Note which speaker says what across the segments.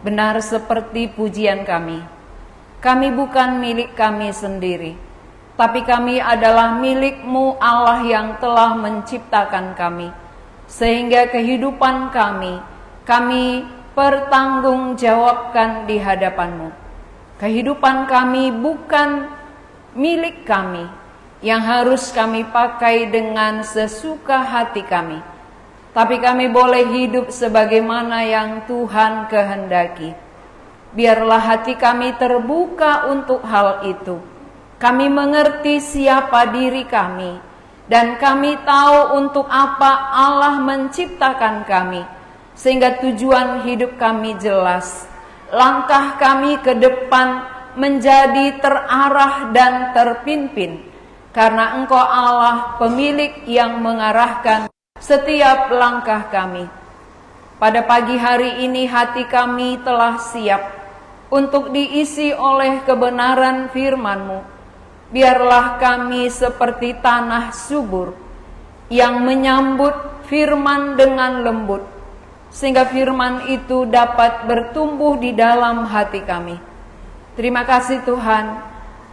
Speaker 1: benar seperti pujian kami. Kami bukan milik kami sendiri, tapi kami adalah milik-Mu Allah yang telah menciptakan kami. Sehingga kehidupan kami pertanggungjawabkan di hadapan-Mu. Kehidupan kami bukan milik kami, yang harus kami pakai dengan sesuka hati kami. Tapi kami boleh hidup sebagaimana yang Tuhan kehendaki. Biarlah hati kami terbuka untuk hal itu. Kami mengerti siapa diri kami, dan kami tahu untuk apa Allah menciptakan kami, sehingga tujuan hidup kami jelas. Langkah kami ke depan menjadi terarah dan terpimpin, karena Engkau Allah pemilik yang mengarahkan setiap langkah kami. Pada pagi hari ini hati kami telah siap untuk diisi oleh kebenaran firman-Mu. Biarlah kami seperti tanah subur yang menyambut firman dengan lembut, sehingga firman itu dapat bertumbuh di dalam hati kami. Terima kasih Tuhan,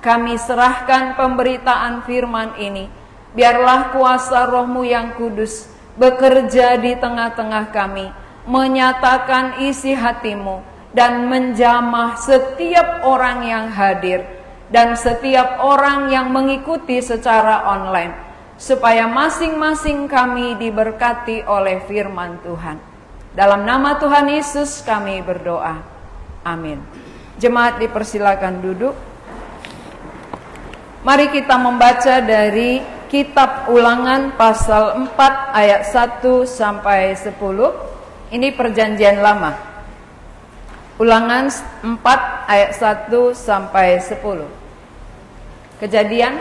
Speaker 1: kami serahkan pemberitaan firman ini. Biarlah kuasa Roh-Mu yang kudus bekerja di tengah-tengah kami, menyatakan isi hati-Mu, dan menjamah setiap orang yang hadir, dan setiap orang yang mengikuti secara online, supaya masing-masing kami diberkati oleh firman Tuhan. Dalam nama Tuhan Yesus kami berdoa. Amin. Jemaat dipersilakan duduk. Mari kita membaca dari Kitab Ulangan pasal 4 ayat 1 sampai 10. Ini perjanjian lama. Ulangan 4 ayat 1 sampai 10. Kejadian,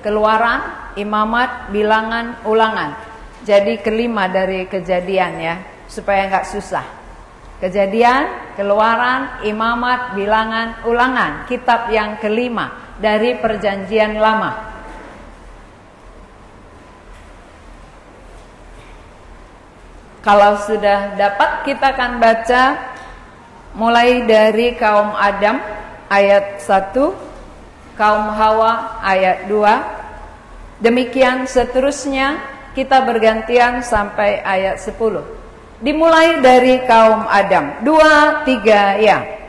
Speaker 1: Keluaran, Imamat, Bilangan, Ulangan. Jadi kelima dari Kejadian ya, supaya nggak susah. Kejadian, Keluaran, Imamat, Bilangan, Ulangan. Kitab yang kelima dari perjanjian lama. Kalau sudah dapat, kita akan baca mulai dari kaum Adam ayat 1, kaum Hawa ayat 2. Demikian seterusnya, kita bergantian sampai ayat 10. Dimulai dari kaum Adam. 2, 3, ya.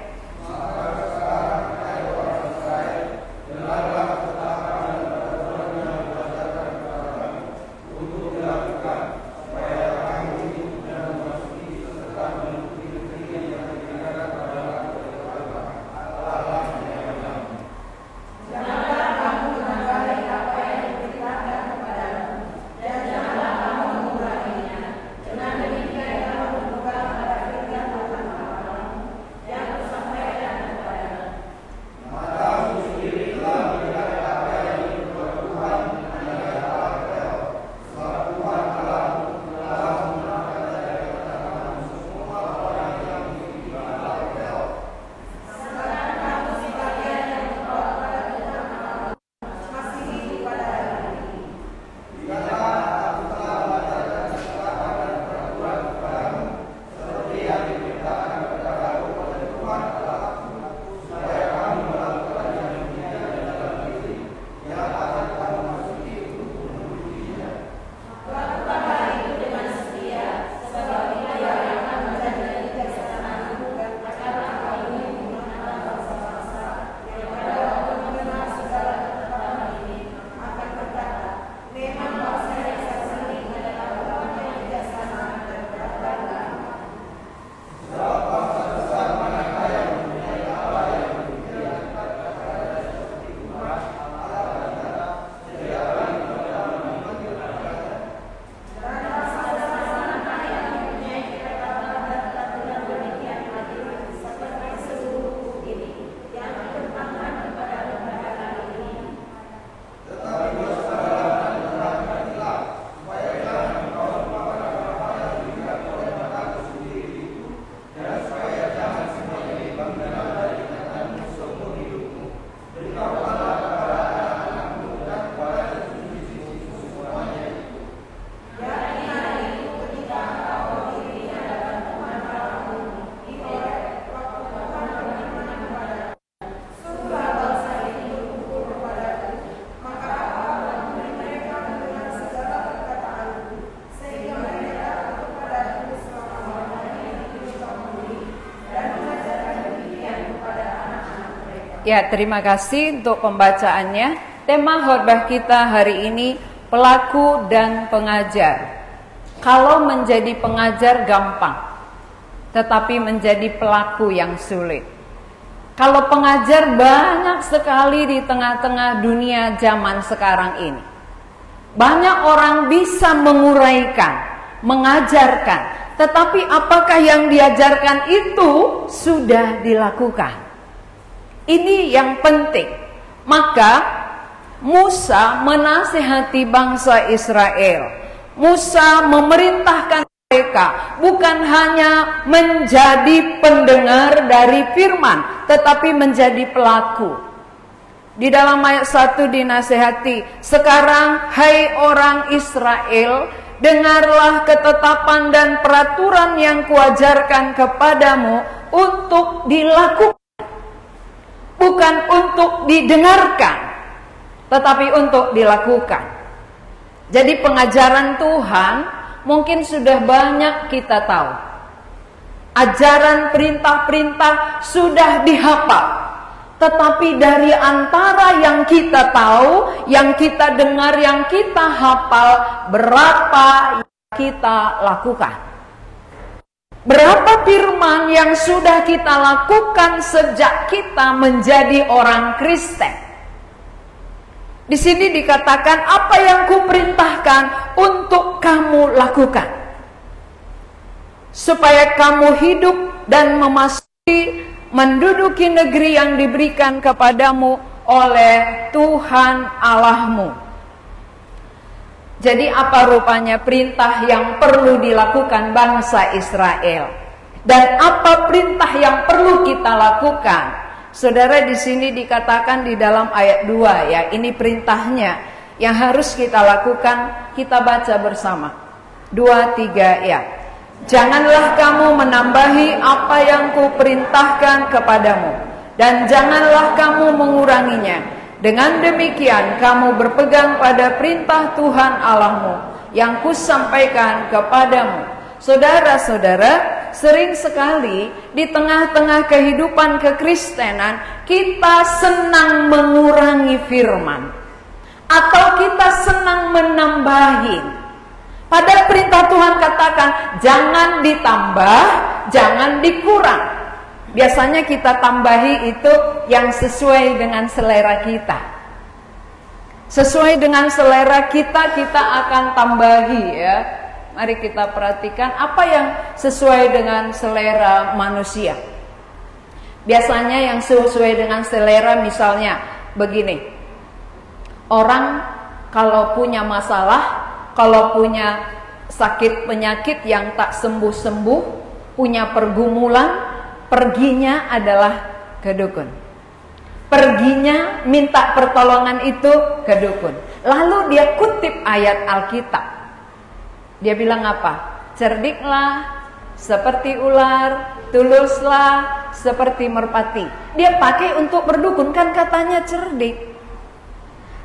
Speaker 1: Ya, terima kasih untuk pembacaannya. Tema khotbah kita hari ini, pelaku dan pengajar. Kalau menjadi pengajar gampang, tetapi menjadi pelaku yang sulit. Kalau pengajar banyak sekali di tengah-tengah dunia zaman sekarang ini. Banyak orang bisa menguraikan, mengajarkan, tetapi apakah yang diajarkan itu sudah dilakukan? Ini yang penting. Maka Musa menasihati bangsa Israel. Musa memerintahkan mereka bukan hanya menjadi pendengar dari firman, tetapi menjadi pelaku. Di dalam ayat 1 dinasihati, sekarang hai orang Israel, dengarlah ketetapan dan peraturan yang kuajarkan kepadamu untuk dilakukan. Bukan untuk didengarkan, tetapi untuk dilakukan. Jadi pengajaran Tuhan mungkin sudah banyak kita tahu. Ajaran perintah-perintah sudah dihafal. Tetapi dari antara yang kita tahu, yang kita dengar, yang kita hafal, berapa yang kita lakukan? Berapa firman yang sudah kita lakukan sejak kita menjadi orang Kristen? Di sini dikatakan apa yang kuperintahkan untuk kamu lakukan, supaya kamu hidup dan menduduki negeri yang diberikan kepadamu oleh Tuhan Allahmu. Jadi apa rupanya perintah yang perlu dilakukan bangsa Israel? Dan apa perintah yang perlu kita lakukan? Saudara, di sini dikatakan di dalam ayat 2 ya, ini perintahnya yang harus kita lakukan. Kita baca bersama. 2, 3 ya. Janganlah kamu menambahi apa yang kuperintahkan kepadamu, dan janganlah kamu menguranginya. Dengan demikian kamu berpegang pada perintah Tuhan Allahmu yang kusampaikan kepadamu. Saudara-saudara, sering sekali di tengah-tengah kehidupan kekristenan kita senang mengurangi firman, atau kita senang menambahin. Pada perintah Tuhan katakan jangan ditambah, jangan dikurang. Biasanya kita tambahi itu yang sesuai dengan selera kita. Sesuai dengan selera kita, kita akan tambahi ya. Mari kita perhatikan apa yang sesuai dengan selera manusia. Biasanya yang sesuai dengan selera misalnya begini. Orang kalau punya masalah, kalau punya sakit penyakit yang tak sembuh-sembuh, punya pergumulan, perginya adalah ke dukun. Perginya minta pertolongan itu ke dukun. Lalu dia kutip ayat Alkitab. Dia bilang apa? Cerdiklah seperti ular, tuluslah seperti merpati. Dia pakai untuk berdukun, kan katanya cerdik.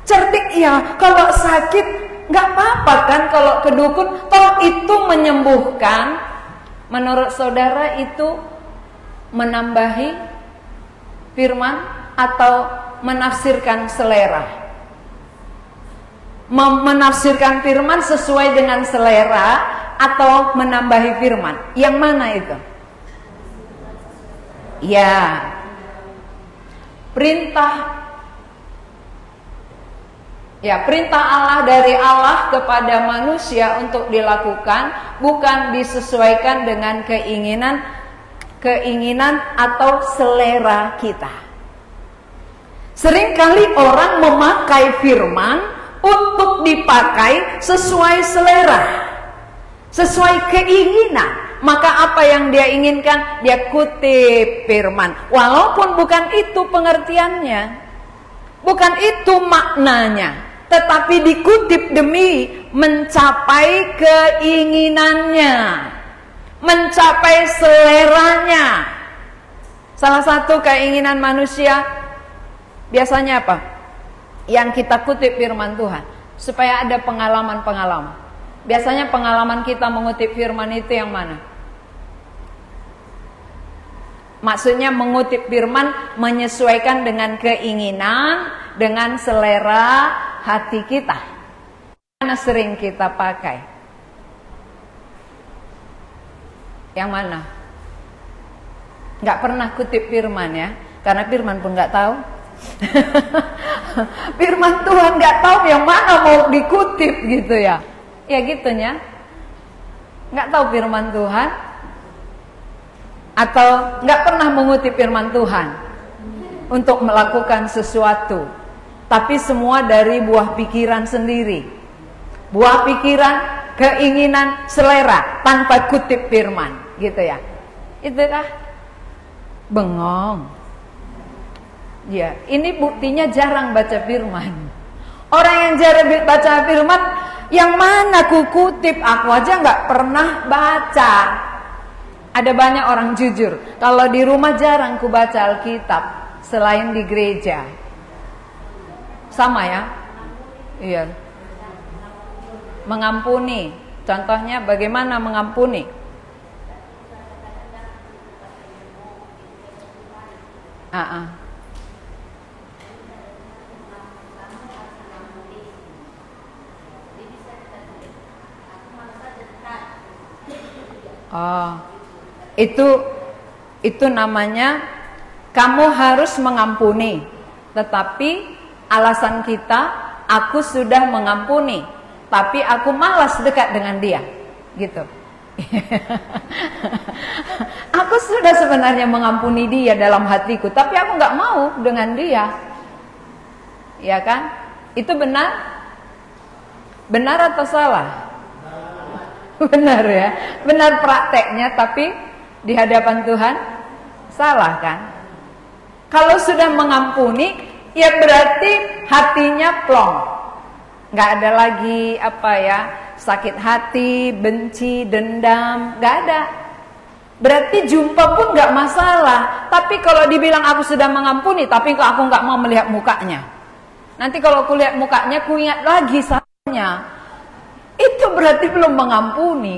Speaker 1: Cerdik ya, kalau sakit nggak apa-apa kan kalau ke dukun, toh itu menyembuhkan. Menurut saudara itu menambahi firman atau menafsirkan selera? Menafsirkan firman sesuai dengan selera atau menambahi firman? Yang mana itu? Ya, perintah Allah dari Allah kepada manusia untuk dilakukan bukan disesuaikan dengan keinginan atau selera kita. Seringkali orang memakai firman untuk dipakai sesuai selera, sesuai keinginan. Maka apa yang dia inginkan, dia kutip firman. Walaupun bukan itu pengertiannya, bukan itu maknanya, tetapi dikutip demi mencapai keinginannya, mencapai seleranya. Salah satu keinginan manusia biasanya apa? Yang kita kutip firman Tuhan, supaya ada pengalaman-pengalaman. Biasanya pengalaman kita mengutip firman itu yang mana? Maksudnya mengutip firman menyesuaikan dengan keinginan, dengan selera hati kita. Mana sering kita pakai? Yang mana? Nggak pernah kutip firman ya, karena firman pun nggak tahu. Firman Tuhan nggak tahu yang mana mau dikutip gitu ya. Ya gitunya. Nggak tahu firman Tuhan, atau nggak pernah mengutip firman Tuhan untuk melakukan sesuatu, tapi semua dari buah pikiran sendiri, buah pikiran, keinginan, selera, tanpa kutip firman, gitu ya. Itukah bengong? Ya, ini buktinya jarang baca firman. Orang yang jarang baca firman, yang mana ku kutip? Aku aja nggak pernah baca. Ada banyak orang jujur, kalau di rumah jarang ku baca Alkitab selain di gereja. Sama ya? Iya. Mengampuni. Contohnya bagaimana mengampuni? Oh, itu namanya kamu harus mengampuni. Tetapi alasan kita, aku sudah mengampuni, tapi aku malas dekat dengan dia, gitu. Aku sudah sebenarnya mengampuni dia dalam hatiku, tapi aku nggak mau dengan dia, ya kan? Itu benar? Benar atau salah? Benar ya, benar prakteknya, tapi di hadapan Tuhan salah kan? Kalau sudah mengampuni, ya berarti hatinya plong, nggak ada lagi sakit hati, benci, dendam, nggak ada. Berarti jumpa pun nggak masalah. Tapi kalau dibilang aku sudah mengampuni, tapi aku nggak mau melihat mukanya. Nanti kalau aku lihat mukanya, aku ingat lagi salahnya. Itu berarti belum mengampuni.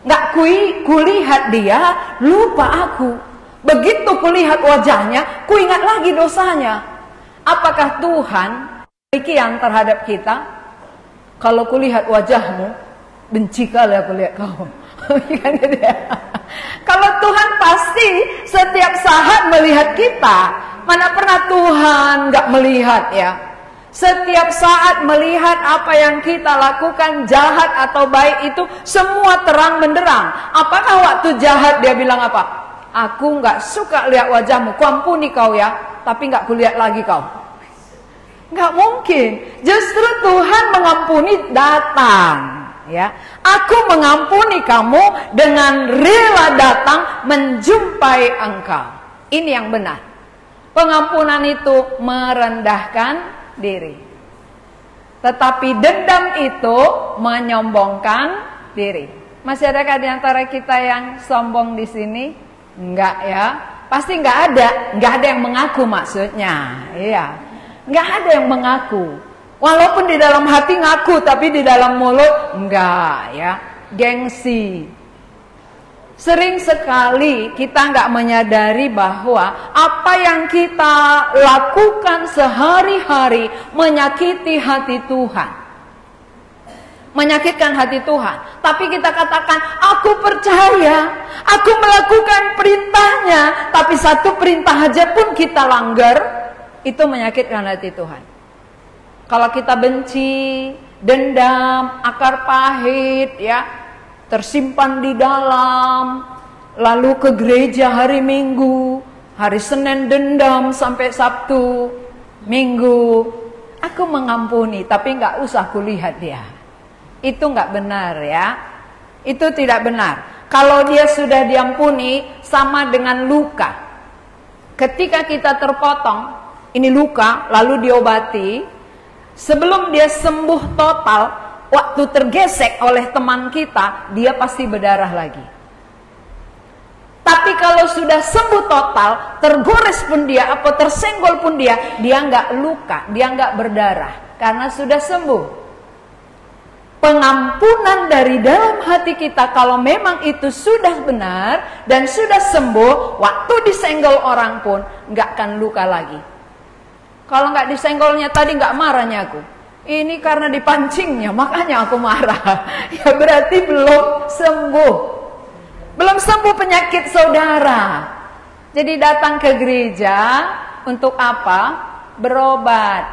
Speaker 1: Nggak kulihat dia, lupa aku. Begitu kulihat wajahnya, kuingat lagi dosanya. Apakah Tuhan demikian terhadap kita? Kalau kulihat wajahmu, benci kali aku lihat kau. Kalau Tuhan pasti setiap saat melihat kita. Mana pernah Tuhan nggak melihat ya? Setiap saat melihat apa yang kita lakukan, jahat atau baik itu semua terang benderang. Apakah waktu jahat dia bilang apa? Aku nggak suka lihat wajahmu, kuampuni kau ya, tapi nggak kulihat lagi kau. Nggak mungkin. Justru Tuhan mengampuni datang, ya. Aku mengampuni kamu dengan rela datang menjumpai engkau. Ini yang benar. Pengampunan itu merendahkan diri. Tetapi dendam itu menyombongkan diri. Masih adakah di antara kita yang sombong di sini? Enggak ya. Pasti enggak ada yang mengaku maksudnya. Iya. Enggak ada yang mengaku. Walaupun di dalam hati ngaku, tapi di dalam mulut enggak ya. Gengsi. Sering sekali kita nggak menyadari bahwa apa yang kita lakukan sehari-hari menyakiti hati Tuhan, menyakitkan hati Tuhan. Tapi kita katakan, aku percaya, aku melakukan perintahnya, tapi satu perintah aja pun kita langgar, itu menyakitkan hati Tuhan. Kalau kita benci, dendam, akar pahit, ya, tersimpan di dalam, lalu ke gereja hari Minggu, hari Senin dendam sampai Sabtu, Minggu, aku mengampuni, tapi nggak usah kulihat dia. Itu nggak benar ya, itu tidak benar. Kalau dia sudah diampuni, sama dengan luka. Ketika kita terpotong, ini luka, lalu diobati, sebelum dia sembuh total, waktu tergesek oleh teman kita, dia pasti berdarah lagi. Tapi kalau sudah sembuh total, tergores pun dia, apa tersenggol pun dia nggak luka, dia nggak berdarah, karena sudah sembuh. pengampunan dari dalam hati kita, kalau memang itu sudah benar dan sudah sembuh, waktu disenggol orang pun nggak akan luka lagi. Kalau nggak disenggolnya tadi nggak marahnya aku. Ini karena dipancingnya, makanya aku marah. Ya berarti belum sembuh. Belum sembuh penyakit saudara. Jadi datang ke gereja untuk apa? Berobat.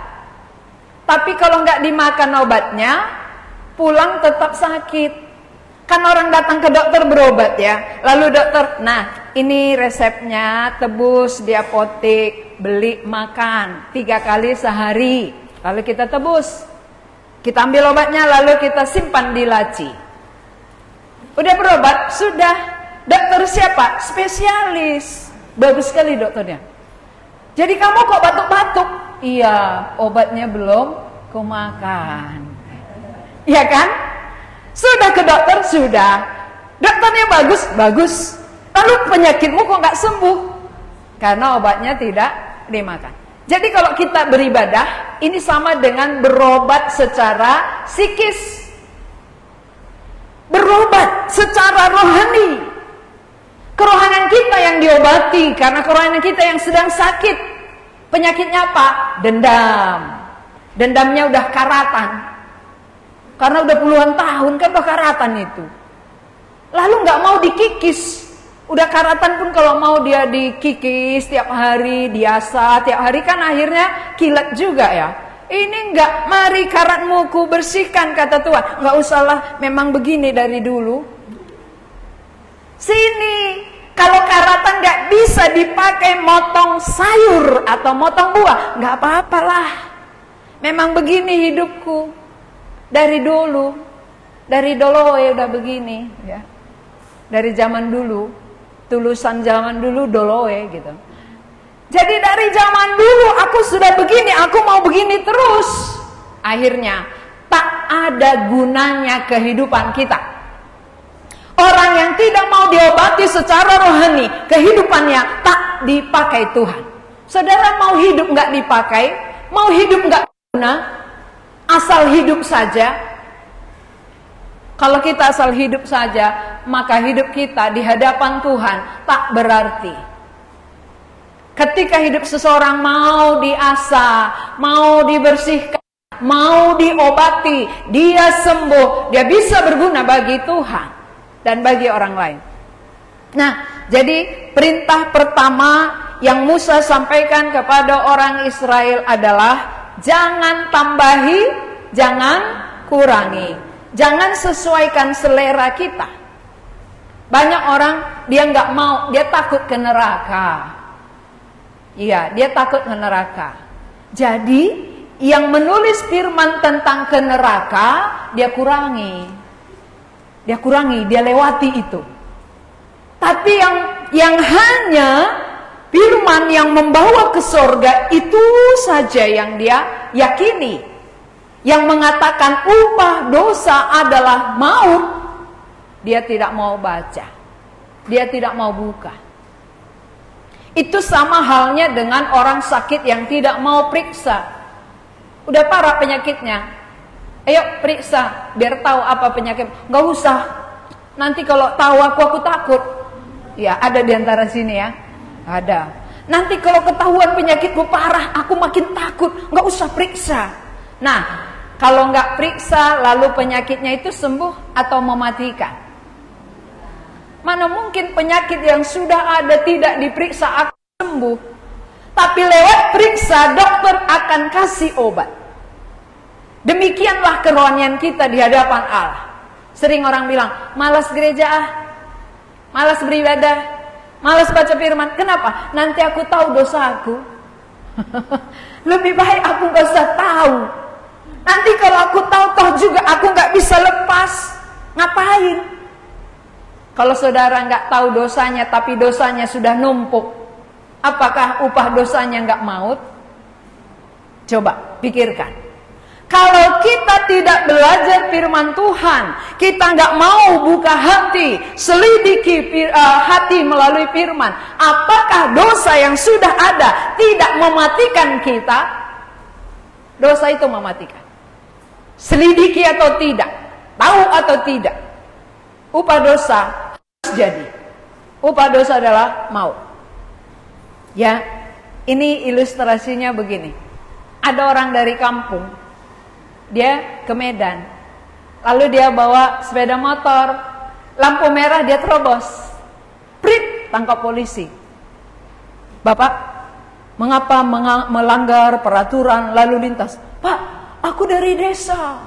Speaker 1: Tapi kalau nggak dimakan obatnya, pulang tetap sakit. Kan orang datang ke dokter berobat ya. Lalu dokter, nah ini resepnya, tebus di apotek, beli makan 3 kali sehari. Lalu kita tebus, kita ambil obatnya, lalu kita simpan di laci. Udah berobat? Sudah. Dokter siapa? Spesialis. Bagus sekali dokternya. Jadi kamu kok batuk-batuk? Iya, obatnya belum kumakan. Iya kan? Sudah ke dokter? Sudah. Dokternya bagus? Bagus. Lalu penyakitmu kok nggak sembuh? Karena obatnya tidak dimakan. Jadi kalau kita beribadah, ini sama dengan berobat secara psikis. Berobat secara rohani. Kerohanian kita yang diobati, karena kerohanian kita yang sedang sakit. Penyakitnya apa? Dendam. Dendamnya udah karatan. Karena udah puluhan tahun kan udah karatan itu. Lalu nggak mau dikikis. Udah karatan pun kalau mau dia dikikis tiap hari, diasah tiap hari, kan akhirnya kilat juga ya. Ini enggak, mari karatmu ku bersihkan kata Tuhan. Enggak usahlah, memang begini dari dulu. Sini, kalau karatan enggak bisa dipakai motong sayur atau motong buah, enggak apa-apalah. Memang begini hidupku dari dulu, dari doloe udah begini ya. Dari zaman dulu. Tulusan zaman dulu doloe gitu. Jadi dari zaman dulu aku sudah begini, aku mau begini terus. Akhirnya tak ada gunanya kehidupan kita. Orang yang tidak mau diobati secara rohani, kehidupannya tak dipakai Tuhan. Saudara mau hidup nggak dipakai, mau hidup nggak guna, asal hidup saja. Kalau kita asal hidup saja, maka hidup kita di hadapan Tuhan tak berarti. Ketika hidup seseorang mau diasah, mau dibersihkan, mau diobati, dia sembuh, dia bisa berguna bagi Tuhan dan bagi orang lain. Nah, jadi perintah pertama yang Musa sampaikan kepada orang Israel adalah jangan tambahi, jangan kurangi. Jangan sesuaikan selera kita. Banyak orang dia nggak mau, dia takut ke neraka. Iya, dia takut ke neraka. Jadi yang menulis firman tentang ke neraka dia kurangi. Dia kurangi, dia lewati itu. Tapi yang hanya firman yang membawa ke surga itu saja yang dia yakini. Yang mengatakan upah dosa adalah maut, dia tidak mau baca, dia tidak mau buka. Itu sama halnya dengan orang sakit yang tidak mau periksa. Udah parah penyakitnya, ayo periksa biar tahu apa penyakit. Gak usah, nanti kalau tahu aku takut. Ya ada di antara sini ya, ada. Nanti kalau ketahuan penyakitku parah, aku makin takut. Gak usah periksa. Nah, kalau nggak periksa lalu penyakitnya itu sembuh atau mematikan. Mana mungkin penyakit yang sudah ada tidak diperiksa akan sembuh. Tapi lewat periksa dokter akan kasih obat. Demikianlah kerohanian kita di hadapan Allah. Sering orang bilang, malas gereja malas beribadah, malas baca firman. Kenapa? Nanti aku tahu dosaku. Lebih baik aku nggak usah tahu. Nanti kalau aku tahu toh juga aku nggak bisa lepas. Ngapain? Kalau saudara nggak tahu dosanya tapi dosanya sudah numpuk, apakah upah dosanya nggak maut? Coba pikirkan. Kalau kita tidak belajar firman Tuhan, kita nggak mau buka hati, selidiki hati melalui firman, apakah dosa yang sudah ada tidak mematikan kita? Dosa itu mematikan. Selidiki atau tidak. tahu atau tidak, upah dosa harus jadi. Upah dosa adalah maut. Ya, ini ilustrasinya begini. Ada orang dari kampung, dia ke Medan, lalu dia bawa sepeda motor, lampu merah dia terobos, prit, tangkap polisi. Bapak, mengapa melanggar peraturan lalu lintas? Pak, aku dari desa,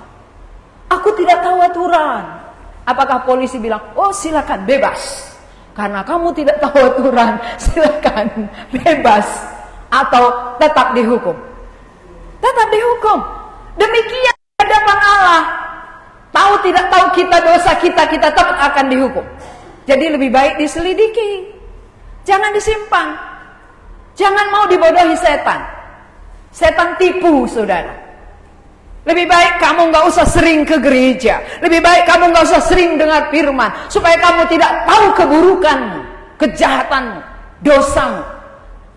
Speaker 1: aku tidak tahu aturan. Apakah polisi bilang, oh silakan bebas, karena kamu tidak tahu aturan, silakan bebas, atau tetap dihukum? Tetap dihukum. Demikian hadapan Allah. Tahu tidak tahu kita dosa kita tetap akan dihukum. Jadi lebih baik diselidiki, jangan disimpan. Jangan mau dibodohi setan. Setan tipu, saudara. Lebih baik kamu gak usah sering ke gereja. Lebih baik kamu gak usah sering dengar firman, supaya kamu tidak tahu keburukanmu, kejahatanmu, dosamu.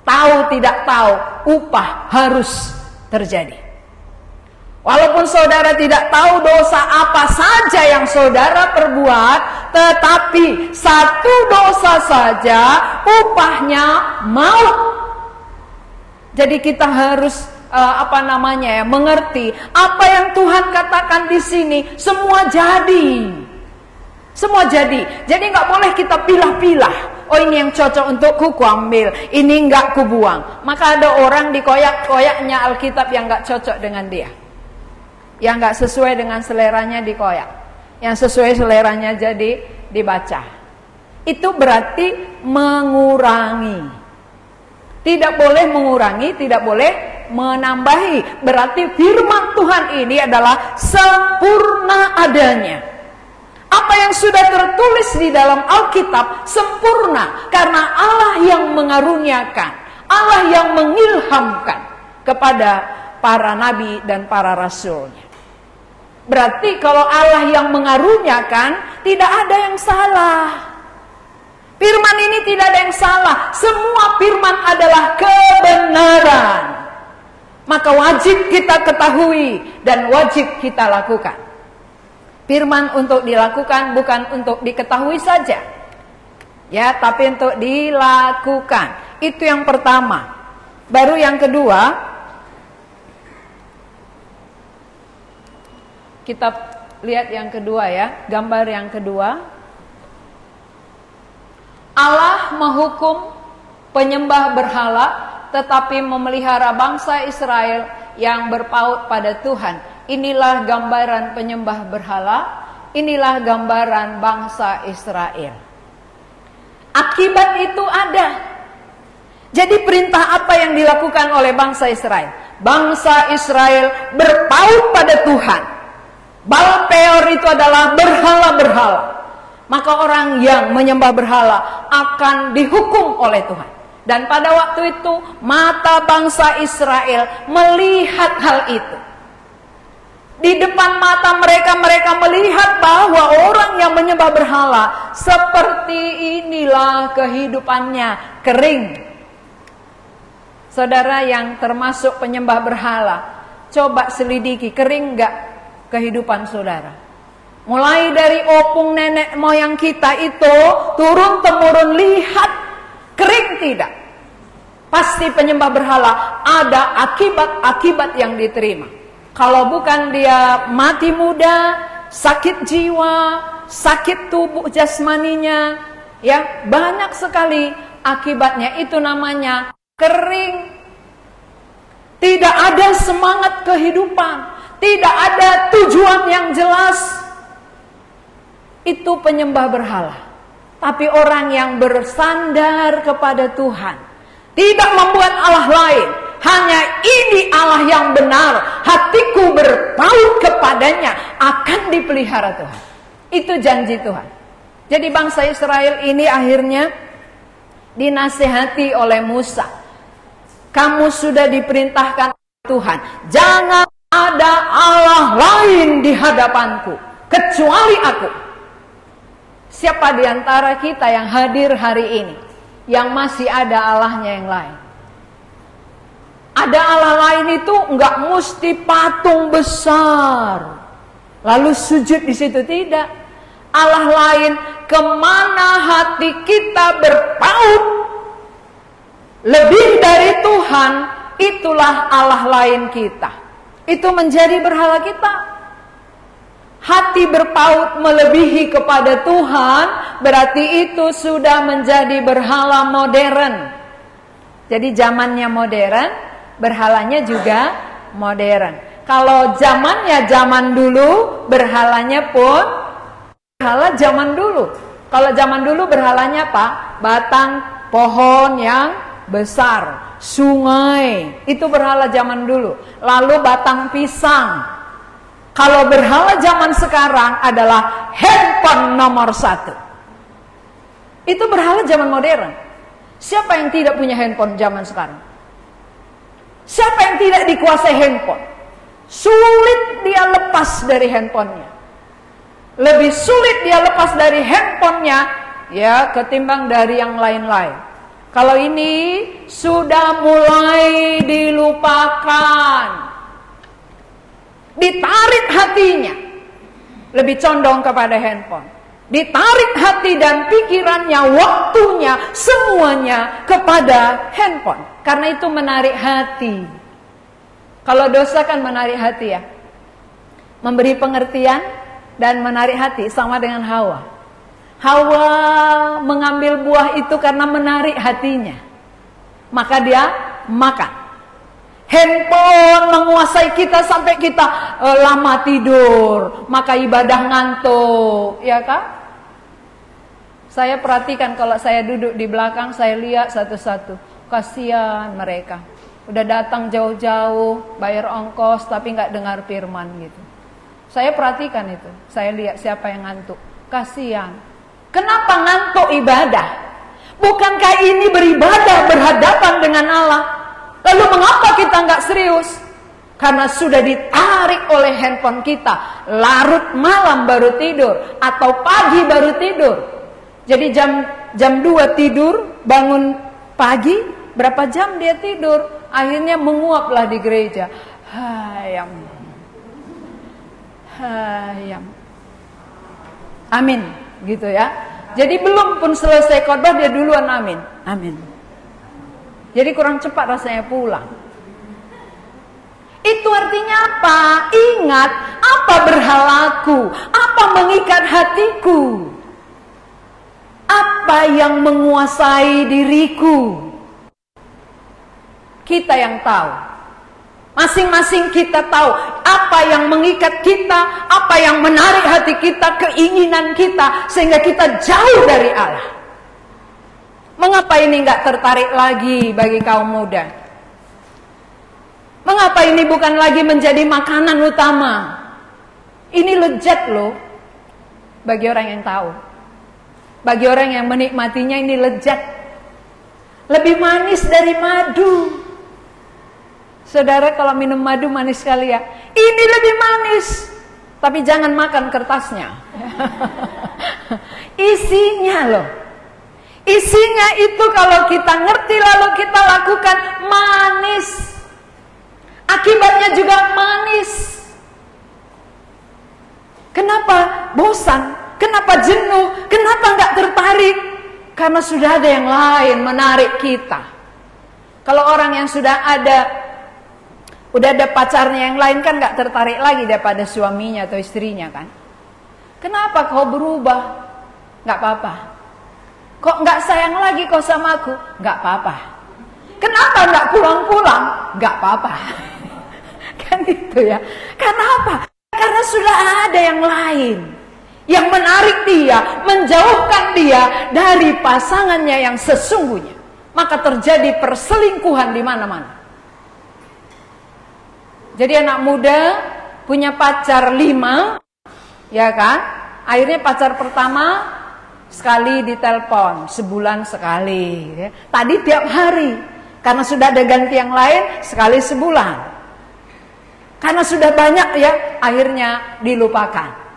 Speaker 1: Tahu tidak tahu, upah harus terjadi. Walaupun saudara tidak tahu dosa apa saja yang saudara perbuat, tetapi satu dosa saja upahnya maut. Jadi kita harus mengerti apa yang Tuhan katakan di sini. Semua jadi. Semua jadi. Jadi nggak boleh kita pilah-pilah. Oh, ini yang cocok untukku, ku ambil. Ini nggak ku buang. Maka ada orang dikoyak-koyaknya Alkitab yang nggak cocok dengan dia, yang nggak sesuai dengan seleranya dikoyak, yang sesuai seleranya jadi dibaca. Itu berarti mengurangi. Tidak boleh mengurangi, tidak boleh menambahi. Berarti firman Tuhan ini adalah sempurna adanya. Apa yang sudah tertulis di dalam Alkitab sempurna, karena Allah yang mengaruniakan, Allah yang mengilhamkan kepada para nabi dan para rasulnya. Berarti kalau Allah yang mengaruniakan, tidak ada yang salah. Firman ini tidak ada yang salah. Semua firman adalah kebenaran. Maka wajib kita ketahui dan wajib kita lakukan. Firman untuk dilakukan, bukan untuk diketahui saja, ya, tapi untuk dilakukan. Itu yang pertama. Baru yang kedua, kita lihat yang kedua ya, gambar yang kedua. Allah menghukum penyembah berhala, tetapi memelihara bangsa Israel yang berpaut pada Tuhan. Inilah gambaran penyembah berhala, inilah gambaran bangsa Israel. Akibat itu ada. Jadi perintah apa yang dilakukan oleh bangsa Israel? Bangsa Israel berpaut pada Tuhan. Baal Peor itu adalah berhala-berhala. Maka orang yang menyembah berhala akan dihukum oleh Tuhan. Dan pada waktu itu mata bangsa Israel melihat hal itu. Di depan mata mereka melihat bahwa orang yang menyembah berhala seperti inilah kehidupannya, kering. Saudara yang termasuk penyembah berhala, coba selidiki, kering enggak kehidupan saudara? Mulai dari opung nenek moyang kita itu turun-temurun, lihat kering tidak? Pasti penyembah berhala ada akibat-akibat yang diterima. Kalau bukan dia mati muda, sakit jiwa, sakit tubuh jasmaninya, ya banyak sekali akibatnya. Itu namanya kering. Tidak ada semangat kehidupan, tidak ada tujuan yang jelas. Itu penyembah berhala. Tapi orang yang bersandar kepada Tuhan, tidak membuat Allah lain, hanya ini Allah yang benar, hatiku berpaut kepadanya, akan dipelihara Tuhan. Itu janji Tuhan. Jadi bangsa Israel ini akhirnya dinasihati oleh Musa. Kamu sudah diperintahkan Tuhan, jangan ada Allah lain di hadapanku kecuali aku. Siapa di antara kita yang hadir hari ini yang masih ada Allahnya yang lain? Ada Allah lain itu enggak mesti patung besar. lalu sujud di situ, tidak. Allah lain, kemana hati kita berpaut lebih dari Tuhan, itulah Allah lain kita. Itu menjadi berhala kita. Hati berpaut melebihi kepada Tuhan, berarti itu sudah menjadi berhala modern. Jadi zamannya modern, berhalanya juga modern. Kalau zamannya zaman dulu, berhalanya pun berhala zaman dulu. Kalau zaman dulu berhalanya apa? Batang pohon yang besar, sungai, itu berhala zaman dulu. Lalu batang pisang. Kalau berhala zaman sekarang adalah handphone nomor 1. Itu berhala zaman modern. Siapa yang tidak punya handphone zaman sekarang? Siapa yang tidak dikuasai handphone? Sulit dia lepas dari handphonenya. Lebih sulit dia lepas dari handphonenya ya ketimbang dari yang lain-lain. Kalau ini sudah mulai dilupakan, ditarik hatinya, lebih condong kepada handphone. Ditarik hati dan pikirannya, waktunya, semuanya kepada handphone. Karena itu menarik hati. Kalau dosa kan menarik hati ya. Memberi pengertian dan menarik hati sama dengan Hawa. Hawa mengambil buah itu karena menarik hatinya. Maka dia makan. Handphone menguasai kita sampai kita lama tidur, maka ibadah ngantuk, ya kan? Saya perhatikan kalau saya duduk di belakang, saya lihat satu-satu. Kasihan mereka. Udah datang jauh-jauh, bayar ongkos, tapi nggak dengar firman gitu. Saya perhatikan itu. Saya lihat siapa yang ngantuk. Kasihan. Kenapa ngantuk ibadah? Bukankah ini beribadah berhadapan dengan Allah? Lalu mengapa kita nggak serius? Karena sudah ditarik oleh handphone kita. Larut malam baru tidur, atau pagi baru tidur. Jadi jam 2 tidur, bangun pagi, berapa jam dia tidur? Akhirnya menguaplah di gereja. Hayam. Amin, gitu ya. Jadi belum pun selesai khotbah dia duluan amin. Amin. Jadi kurang cepat rasanya pulang. Itu artinya apa? Ingat, apa berhalaku? Apa mengikat hatiku? Apa yang menguasai diriku? Kita yang tahu. Masing-masing kita tahu apa yang mengikat kita, apa yang menarik hati kita, keinginan kita, sehingga kita jauh dari Allah. Mengapa ini nggak tertarik lagi bagi kaum muda? Mengapa ini bukan lagi menjadi makanan utama? Ini lezat loh bagi orang yang tahu. Bagi orang yang menikmatinya ini lezat. Lebih manis dari madu. Saudara kalau minum madu manis sekali ya. Ini lebih manis. Tapi jangan makan kertasnya. Isinya loh. Isinya itu kalau kita ngerti lalu kita lakukan manis. Akibatnya juga manis. Kenapa bosan? Kenapa jenuh? Kenapa nggak tertarik? Karena sudah ada yang lain menarik kita. Kalau orang yang udah ada pacarnya yang lain kan nggak tertarik lagi daripada suaminya atau istrinya kan? Kenapa kau berubah? Nggak apa-apa. Kok nggak sayang lagi kau sama aku? Nggak apa-apa. Kenapa nggak pulang-pulang? Nggak apa-apa. Kan gitu ya. Karena apa? Karena sudah ada yang lain yang menarik dia, menjauhkan dia dari pasangannya yang sesungguhnya. Maka terjadi perselingkuhan di mana-mana. Jadi anak muda punya pacar 5, ya kan? Akhirnya pacar pertama sekali ditelepon, sebulan sekali. Ya. Tadi tiap hari, karena sudah ada ganti yang lain, sekali sebulan. Karena sudah banyak ya, akhirnya dilupakan.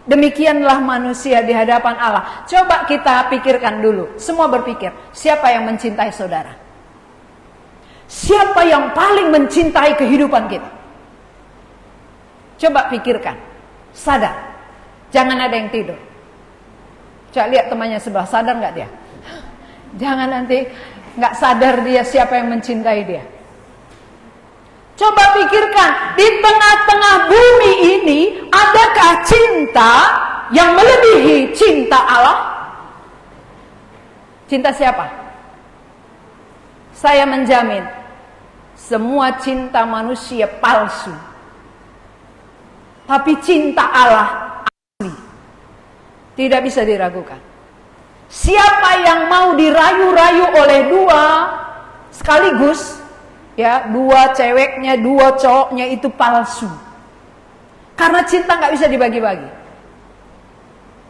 Speaker 1: Demikianlah manusia di hadapan Allah. Coba kita pikirkan dulu. Semua berpikir, siapa yang mencintai saudara? Siapa yang paling mencintai kehidupan kita? Coba pikirkan, sadar, jangan ada yang tidur. Coba lihat temannya sebelah, sadar nggak dia? Jangan nanti nggak sadar dia siapa yang mencintai dia. Coba pikirkan, di tengah-tengah bumi ini adakah cinta yang melebihi cinta Allah? Cinta siapa? Saya menjamin semua cinta manusia palsu. Tapi cinta Allah asli. Tidak bisa diragukan. Siapa yang mau dirayu-rayu oleh dua sekaligus, ya, dua ceweknya, dua cowoknya, itu palsu. Karena cinta nggak bisa dibagi-bagi.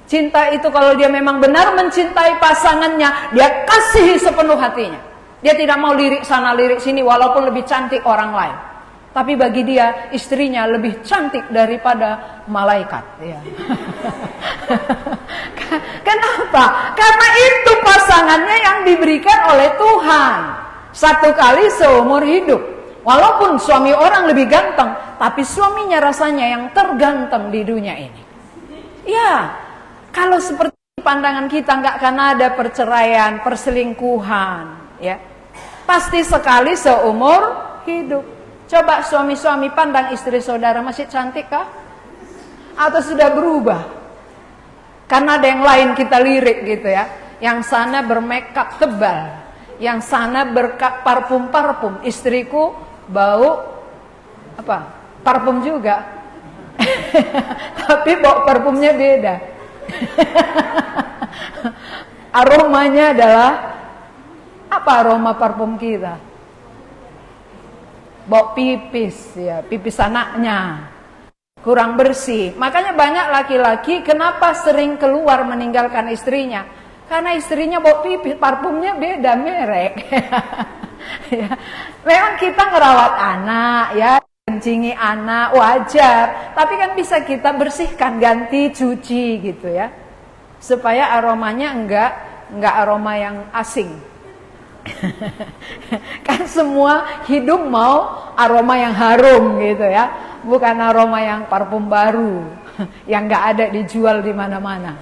Speaker 1: Cinta itu kalau dia memang benar mencintai pasangannya, dia kasihi sepenuh hatinya. Dia tidak mau lirik sana lirik sini walaupun lebih cantik orang lain. Tapi bagi dia istrinya lebih cantik daripada malaikat. Ya. Kenapa? Karena itu pasangannya yang diberikan oleh Tuhan. Satu kali seumur hidup. Walaupun suami orang lebih ganteng, tapi suaminya rasanya yang terganteng di dunia ini. Ya, kalau seperti pandangan kita nggak akan ada perceraian, perselingkuhan, ya. Pasti sekali seumur hidup. Coba suami-suami pandang istri saudara, masih cantik kah? Atau sudah berubah? Karena ada yang lain kita lirik gitu ya. Yang sana bermakeup tebal, yang sana berparfum-parfum. Istriku bau apa? Parfum juga. Tapi bau parfumnya beda. Aromanya adalah apa aroma parfum kita? Bau pipis, ya, pipis anaknya kurang bersih. Makanya banyak laki-laki kenapa sering keluar meninggalkan istrinya? Karena istrinya bau pipis, parfumnya beda merek. Ya. Memang kita ngerawat anak, ya, kencingi anak wajar, tapi kan bisa kita bersihkan, ganti, cuci gitu ya, supaya aromanya enggak aroma yang asing. Kan semua hidup mau aroma yang harum gitu ya, bukan aroma yang parfum baru yang nggak ada dijual di mana-mana.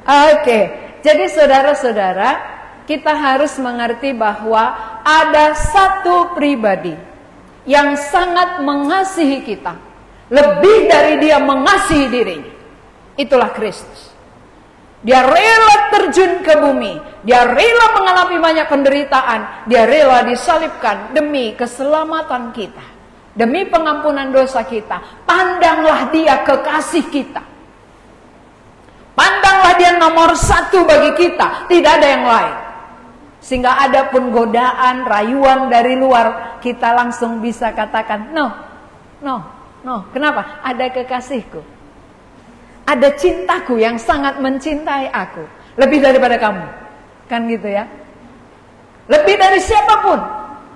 Speaker 1: Oke, jadi saudara-saudara, kita harus mengerti bahwa ada satu pribadi yang sangat mengasihi kita, lebih dari dia mengasihi dirinya. Itulah Kristus. Dia rela terjun ke bumi. Dia rela mengalami banyak penderitaan. Dia rela disalibkan demi keselamatan kita. Demi pengampunan dosa kita. Pandanglah dia kekasih kita. Pandanglah dia nomor satu bagi kita. Tidak ada yang lain. Sehingga ada pun godaan, rayuan dari luar, kita langsung bisa katakan, no. Kenapa? Ada kekasihku. Ada cintaku yang sangat mencintai aku. Lebih daripada kamu. Kan gitu ya. Lebih dari siapapun.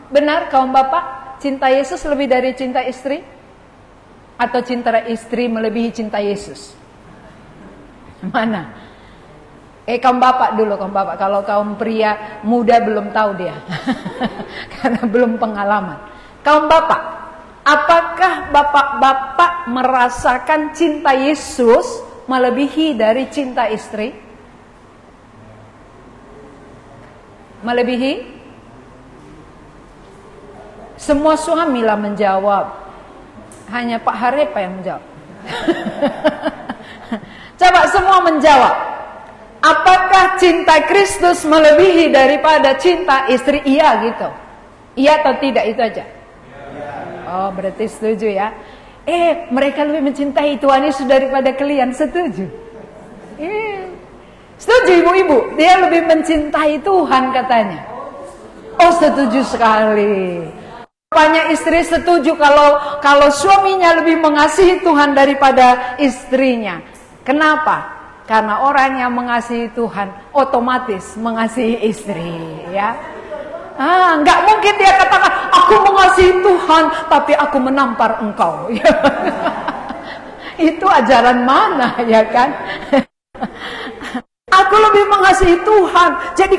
Speaker 1: Benar kaum bapak, cinta Yesus lebih dari cinta istri? Atau cinta istri melebihi cinta Yesus? Mana? Kaum bapak dulu, kaum bapak. Kalau kaum pria muda belum tahu dia. Karena belum pengalaman. Kaum bapak, apakah bapak-bapak merasakan cinta Yesus melebihi dari cinta istri? Melebihi? Semua suami lah menjawab. Hanya Pak Harepa yang menjawab. Coba semua menjawab. Apakah cinta Kristus melebihi daripada cinta istri? Iya gitu. Iya atau tidak, itu aja. Oh, berarti setuju ya. Mereka lebih mencintai Tuhan Yesus daripada kalian. Setuju? Setuju ibu-ibu? Dia lebih mencintai Tuhan katanya. Oh, setuju sekali. Banyak istri setuju kalau suaminya lebih mengasihi Tuhan daripada istrinya. Kenapa? Karena orang yang mengasihi Tuhan otomatis mengasihi istri, ya. Nggak mungkin dia katakan, aku mengasihi Tuhan, tapi aku menampar engkau. Itu ajaran mana, ya kan? Aku lebih mengasihi Tuhan, jadi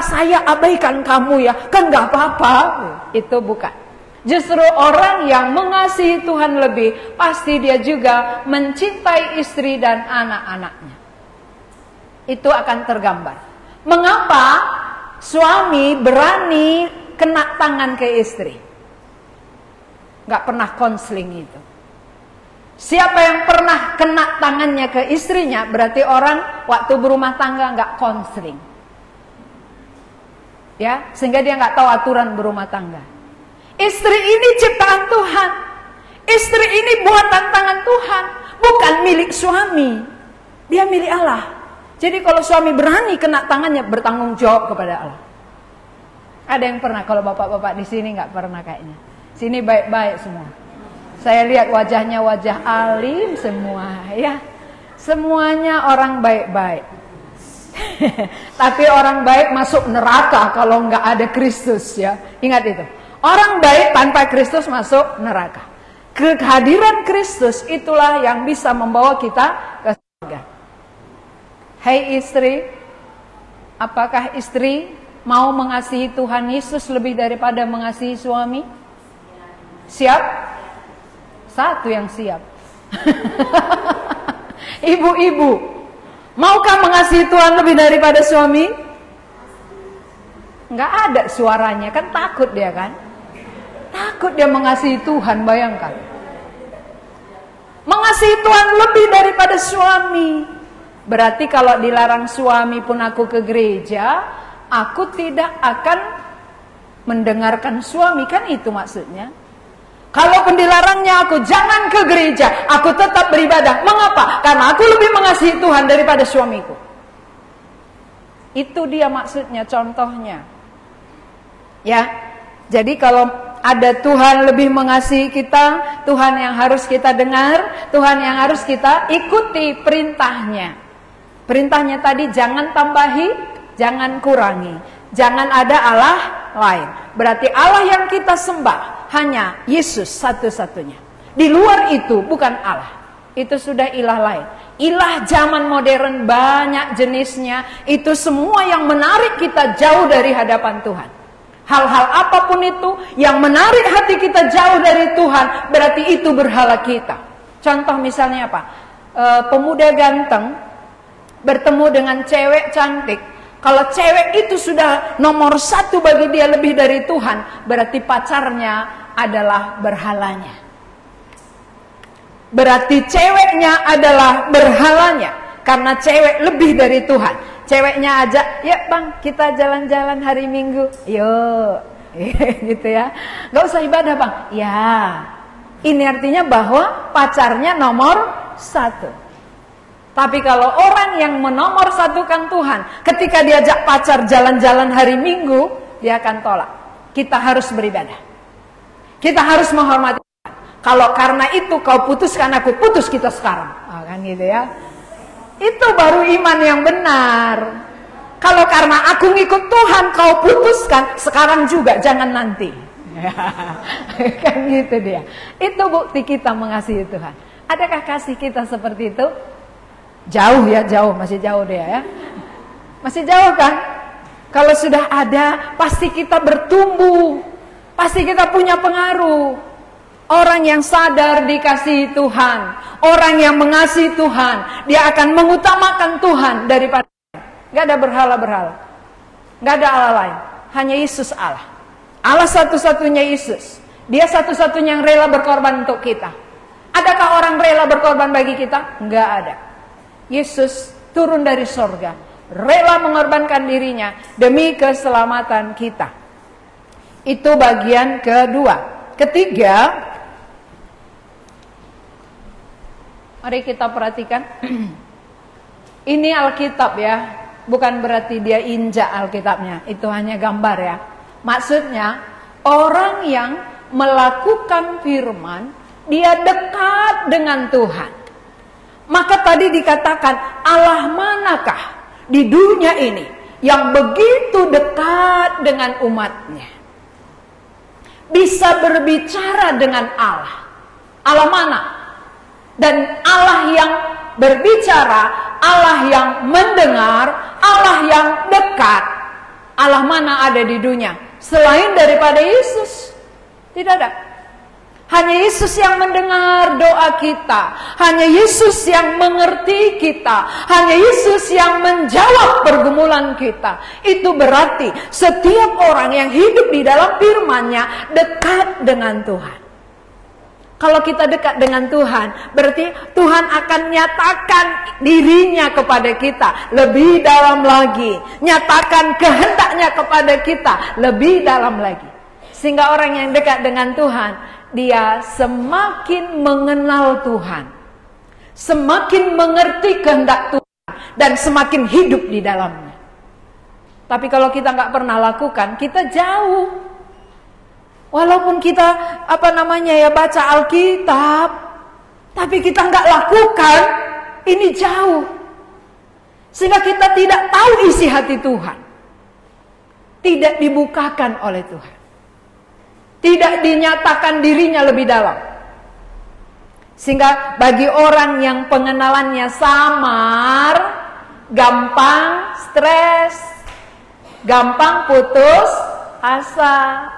Speaker 1: saya abaikan kamu ya, kan nggak apa-apa. Itu bukan. Justru orang yang mengasihi Tuhan lebih, pasti dia juga mencintai istri dan anak-anaknya. Itu akan tergambar. Mengapa suami berani kena tangan ke istri? Gak pernah konseling itu. Siapa yang pernah kena tangannya ke istrinya, berarti orang waktu berumah tangga gak konseling. Ya, sehingga dia gak tahu aturan berumah tangga. Istri ini ciptaan Tuhan. Istri ini buatan tangan Tuhan, bukan milik suami. Dia milik Allah. Jadi kalau suami berani kena tangannya, bertanggung jawab kepada Allah. Ada yang pernah? Kalau bapak-bapak di sini nggak pernah kayaknya. Sini baik-baik semua. Saya lihat wajahnya wajah alim semua, ya. Semuanya orang baik-baik. Tapi orang baik masuk neraka kalau nggak ada Kristus, ya. Ingat itu. Orang baik tanpa Kristus masuk neraka. Kehadiran Kristus itulah yang bisa membawa kita ke surga. Hai istri, apakah istri mau mengasihi Tuhan Yesus lebih daripada mengasihi suami? Siap? Satu yang siap. Ibu-ibu, maukah mengasihi Tuhan lebih daripada suami? Nggak ada suaranya, kan takut dia kan? Takut dia mengasihi Tuhan, bayangkan. Mengasihi Tuhan lebih daripada suami. Berarti kalau dilarang suami pun aku ke gereja, aku tidak akan mendengarkan suami, kan itu maksudnya. Kalaupun dilarangnya aku jangan ke gereja, aku tetap beribadah. Mengapa? Karena aku lebih mengasihi Tuhan daripada suamiku. Itu dia maksudnya, contohnya. Ya, jadi kalau ada Tuhan lebih mengasihi kita, Tuhan yang harus kita dengar, Tuhan yang harus kita ikuti perintahnya. Perintahnya tadi jangan tambahi, jangan kurangi, jangan ada Allah lain. Berarti Allah yang kita sembah hanya Yesus satu-satunya. Di luar itu bukan Allah. Itu sudah ilah lain. Ilah zaman modern banyak jenisnya. Itu semua yang menarik kita jauh dari hadapan Tuhan. Hal-hal apapun itu yang menarik hati kita jauh dari Tuhan, berarti itu berhala kita. Contoh misalnya apa? Pemuda ganteng bertemu dengan cewek cantik. Kalau cewek itu sudah nomor satu bagi dia lebih dari Tuhan, berarti pacarnya adalah berhalanya. Berarti ceweknya adalah berhalanya, karena cewek lebih dari Tuhan. Ceweknya ajak, ya bang kita jalan-jalan hari Minggu, yuk, gitu ya. Gak usah ibadah bang, ya. Ini artinya bahwa pacarnya nomor satu. Tapi kalau orang yang menomor satukan Tuhan, ketika diajak pacar jalan-jalan hari Minggu, dia akan tolak. Kita harus beribadah. Kita harus menghormati Tuhan. Kalau karena itu kau putuskan, aku putus kita sekarang. Oh, kan gitu ya. Itu baru iman yang benar. Kalau karena aku ngikut Tuhan, kau putuskan sekarang juga, jangan nanti. Kan gitu dia. Itu bukti kita mengasihi Tuhan. Adakah kasih kita seperti itu? Jauh ya, jauh, masih jauh dia ya. Masih jauh kan? Kalau sudah ada, pasti kita bertumbuh. Pasti kita punya pengaruh. Orang yang sadar dikasihi Tuhan, orang yang mengasihi Tuhan, dia akan mengutamakan Tuhan daripada gak ada berhala-berhala, gak ada Allah lain, hanya Yesus Allah. Allah satu-satunya Yesus. Dia satu-satunya yang rela berkorban untuk kita. Adakah orang rela berkorban bagi kita? Enggak ada. Yesus turun dari sorga, rela mengorbankan dirinya demi keselamatan kita. Itu bagian kedua. Ketiga, mari kita perhatikan. Ini Alkitab ya, bukan berarti dia injak Alkitabnya. Itu hanya gambar ya. Maksudnya orang yang melakukan firman, dia dekat dengan Tuhan. Maka tadi dikatakan, Allah manakah di dunia ini yang begitu dekat dengan umatnya, bisa berbicara dengan Allah. Allah mana? Dan Allah yang berbicara, Allah yang mendengar, Allah yang dekat. Allah mana ada di dunia selain daripada Yesus? Tidak ada. Hanya Yesus yang mendengar doa kita. Hanya Yesus yang mengerti kita. Hanya Yesus yang menjawab pergumulan kita. Itu berarti setiap orang yang hidup di dalam firman-Nya dekat dengan Tuhan. Kalau kita dekat dengan Tuhan, berarti Tuhan akan nyatakan dirinya kepada kita lebih dalam lagi. Nyatakan kehendaknya kepada kita lebih dalam lagi. Sehingga orang yang dekat dengan Tuhan, dia semakin mengenal Tuhan, semakin mengerti kehendak Tuhan, dan semakin hidup di dalamnya. Tapi kalau kita nggak pernah lakukan, kita jauh. Walaupun kita baca Alkitab, tapi kita nggak lakukan, ini jauh. Sehingga kita tidak tahu isi hati Tuhan, tidak dibukakan oleh Tuhan, tidak dinyatakan dirinya lebih dalam. Sehingga bagi orang yang pengenalannya samar, gampang stres, gampang putus asa,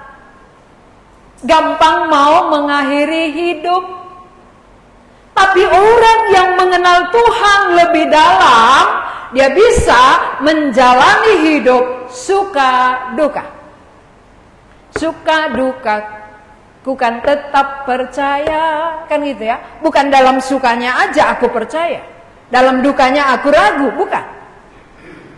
Speaker 1: gampang mau mengakhiri hidup. Tapi orang yang mengenal Tuhan lebih dalam, dia bisa menjalani hidup suka duka. Suka duka, bukan tetap percaya, kan gitu ya. Bukan dalam sukanya aja aku percaya, dalam dukanya aku ragu, bukan.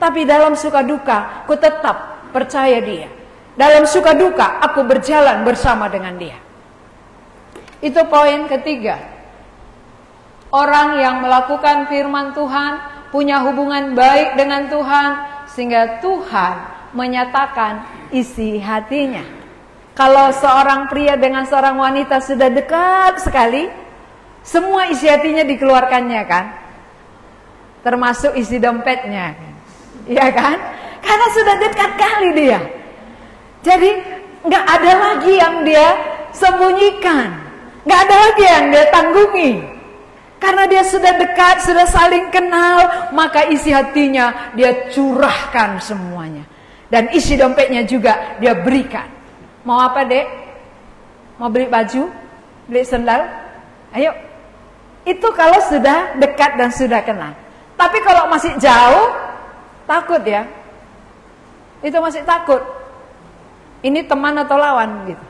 Speaker 1: Tapi dalam suka duka, aku tetap percaya Dia. Dalam suka duka, aku berjalan bersama dengan Dia. Itu poin ketiga. Orang yang melakukan firman Tuhan, punya hubungan baik dengan Tuhan, sehingga Tuhan menyatakan isi hatinya. Kalau seorang pria dengan seorang wanita sudah dekat sekali, semua isi hatinya dikeluarkannya kan? Termasuk isi dompetnya, iya kan? Karena sudah dekat kali dia. Jadi nggak ada lagi yang dia sembunyikan, nggak ada lagi yang dia tanggungi. Karena dia sudah dekat, sudah saling kenal, maka isi hatinya dia curahkan semuanya. Dan isi dompetnya juga dia berikan. Mau apa, Dek? Mau beli baju? Beli sendal? Ayo. Itu kalau sudah dekat dan sudah kenal. Tapi kalau masih jauh, takut ya. Itu masih takut. Ini teman atau lawan gitu.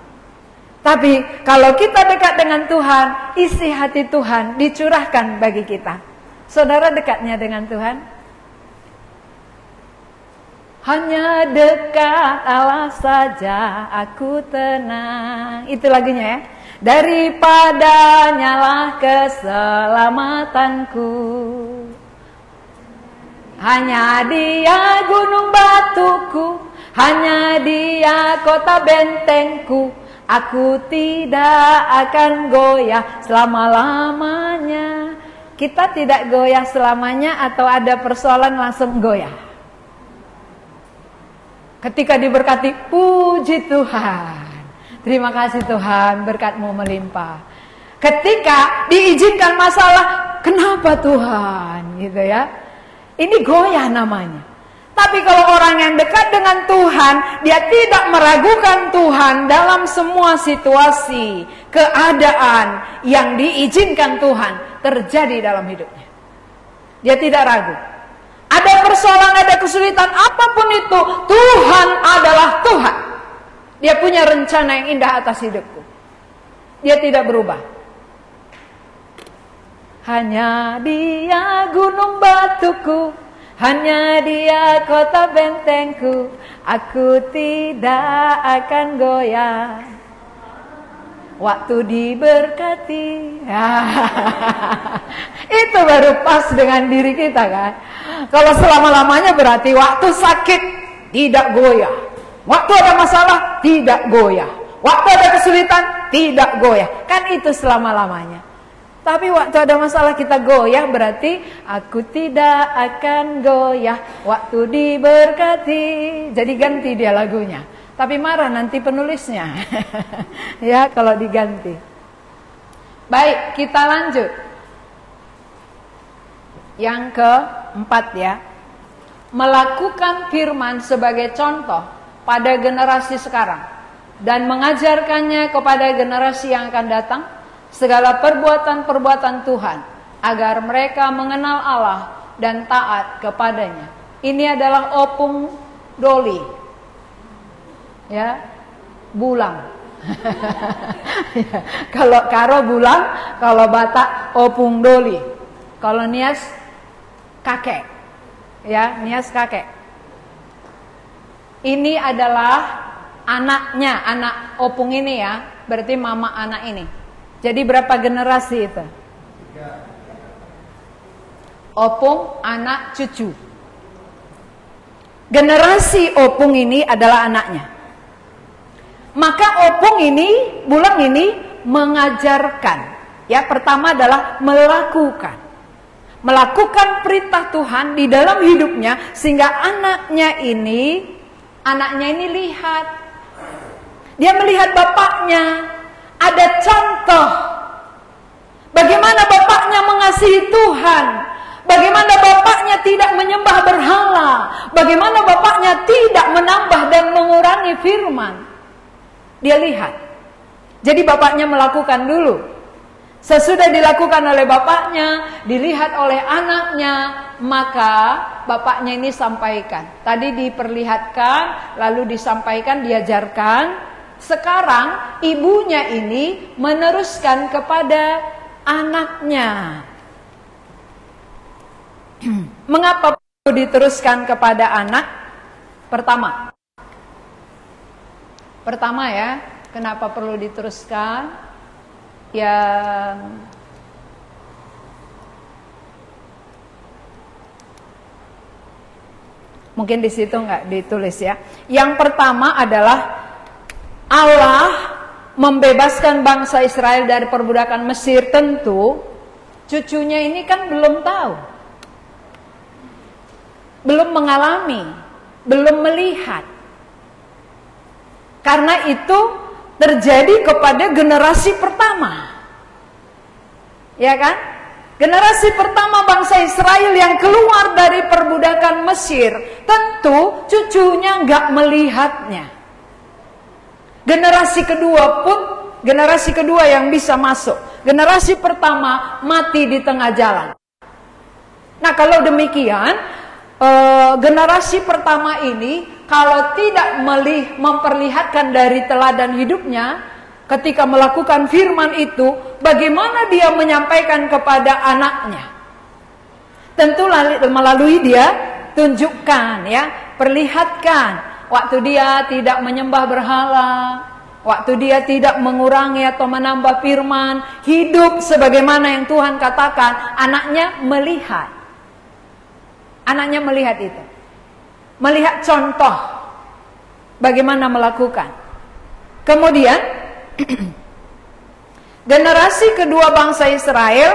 Speaker 1: Tapi kalau kita dekat dengan Tuhan, isi hati Tuhan dicurahkan bagi kita. Saudara dekatnya dengan Tuhan? Hanya dekat Allah saja aku tenang. Itu lagunya ya. Daripada nyalah keselamatanku. Hanya Dia gunung batuku, hanya Dia kota bentengku. Aku tidak akan goyah selama-lamanya. Kita tidak goyah selamanya atau ada persoalan langsung goyah. Ketika diberkati, puji Tuhan. Terima kasih Tuhan, berkat-Mu melimpah. Ketika diizinkan masalah, kenapa Tuhan? Gitu ya. Ini goyah namanya. Tapi kalau orang yang dekat dengan Tuhan, dia tidak meragukan Tuhan dalam semua situasi, keadaan yang diizinkan Tuhan terjadi dalam hidupnya. Dia tidak ragu. Ada persoalan, ada kesulitan, apapun itu, Tuhan adalah Tuhan. Dia punya rencana yang indah atas hidupku. Dia tidak berubah. Hanya Dia gunung batuku, hanya Dia kota bentengku, aku tidak akan goyah waktu diberkati. Itu baru pas dengan diri kita kan. Kalau selama-lamanya berarti waktu sakit tidak goyah, waktu ada masalah tidak goyah, waktu ada kesulitan tidak goyah. Kan itu selama-lamanya. Tapi waktu ada masalah kita goyah, berarti aku tidak akan goyah waktu diberkati. Jadi ganti dia lagunya. Tapi marah nanti penulisnya. Ya kalau diganti. Baik, kita lanjut. Yang keempat ya. Melakukan firman sebagai contoh pada generasi sekarang. dan mengajarkannya kepada generasi yang akan datang segala perbuatan-perbuatan Tuhan agar mereka mengenal Allah dan taat kepadanya. Ini adalah opung doli, ya, bulang. Kalau karo bulang, kalau Batak opung doli, kalau Nias kakek, ya, Nias kakek. Ini adalah anaknya, anak opung ini ya, berarti mama anak ini. Jadi berapa generasi itu? Opung, anak, cucu. Generasi opung ini adalah anaknya. Maka opung ini, bulang ini mengajarkan. Ya, pertama adalah melakukan perintah Tuhan di dalam hidupnya sehingga anaknya ini lihat. Dia melihat bapaknya, ada contoh bagaimana bapaknya mengasihi Tuhan. Bagaimana bapaknya tidak menyembah berhala, bagaimana bapaknya tidak menambah dan mengurangi firman. Dia lihat. Jadi bapaknya melakukan dulu. Sesudah dilakukan oleh bapaknya, dilihat oleh anaknya, maka bapaknya ini sampaikan. Tadi diperlihatkan, lalu disampaikan, diajarkan. Sekarang ibunya ini meneruskan kepada anaknya. Mengapa perlu diteruskan kepada anak? Pertama ya, kenapa perlu diteruskan? Ya, mungkin di situ nggak ditulis ya. Yang pertama adalah Allah membebaskan bangsa Israel dari perbudakan Mesir. Tentu cucunya ini kan belum tahu, belum mengalami, belum melihat. Karena itu terjadi kepada generasi pertama. Ya kan? Generasi pertama bangsa Israel yang keluar dari perbudakan Mesir, tentu cucunya nggak melihatnya. Generasi kedua yang bisa masuk. Generasi pertama mati di tengah jalan. Nah, kalau demikian, generasi pertama ini kalau tidak memperlihatkan dari teladan hidupnya ketika melakukan firman itu, bagaimana dia menyampaikan kepada anaknya? Tentu melalui dia tunjukkan ya, perlihatkan waktu dia tidak menyembah berhala, waktu dia tidak mengurangi atau menambah firman, hidup sebagaimana yang Tuhan katakan, anaknya melihat. Anaknya melihat itu, melihat contoh bagaimana melakukan. Kemudian generasi kedua bangsa Israel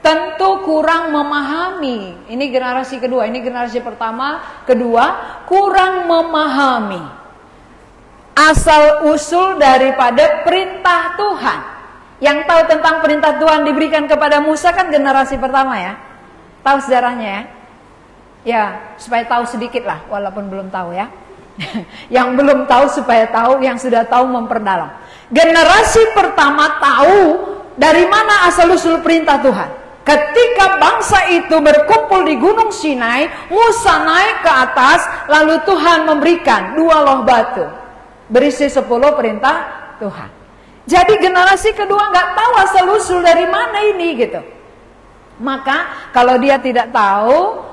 Speaker 1: tentu kurang memahami. Ini generasi kedua, ini generasi pertama, kedua kurang memahami asal usul daripada perintah Tuhan. Yang tahu tentang perintah Tuhan diberikan kepada Musa kan generasi pertama ya. Tahu sejarahnya ya. Ya, supaya tahu sedikit lah, walaupun belum tahu ya. Yang belum tahu supaya tahu, yang sudah tahu memperdalam. Generasi pertama tahu dari mana asal-usul perintah Tuhan. Ketika bangsa itu berkumpul di Gunung Sinai, Musa naik ke atas, lalu Tuhan memberikan 2 loh batu berisi 10 perintah Tuhan. Jadi generasi kedua nggak tahu asal-usul dari mana ini gitu. Maka kalau dia tidak tahu,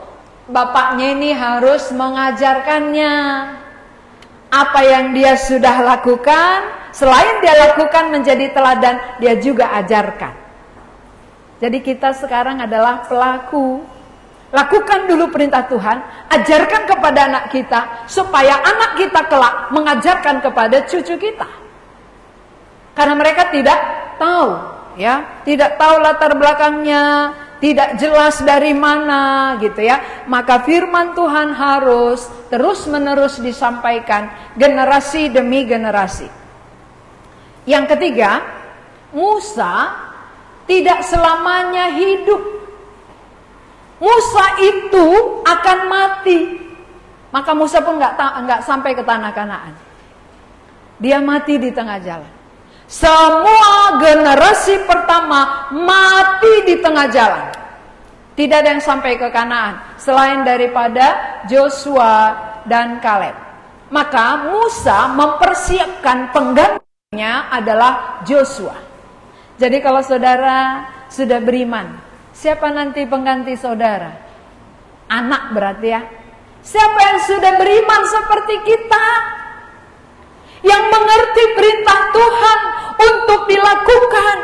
Speaker 1: bapaknya ini harus mengajarkannya apa yang dia sudah lakukan. Selain dia lakukan menjadi teladan, dia juga ajarkan. Jadi kita sekarang adalah pelaku. Lakukan dulu perintah Tuhan, ajarkan kepada anak kita, supaya anak kita kelak mengajarkan kepada cucu kita. Karena mereka tidak tahu, ya, tidak tahu latar belakangnya, tidak jelas dari mana gitu ya. Maka firman Tuhan harus terus-menerus disampaikan generasi demi generasi. Yang ketiga, Musa tidak selamanya hidup. Musa itu akan mati. Maka Musa pun nggak sampai ke tanah Kanaan. Dia mati di tengah jalan. Semua generasi pertama mati di tengah jalan. Tidak ada yang sampai ke Kanaan selain daripada Joshua dan Kaleb. Maka Musa mempersiapkan penggantinya adalah Joshua. Jadi kalau saudara sudah beriman, siapa nanti pengganti saudara? Anak berarti ya. Siapa yang sudah beriman seperti kita? Yang mengerti perintah Tuhan untuk dilakukan,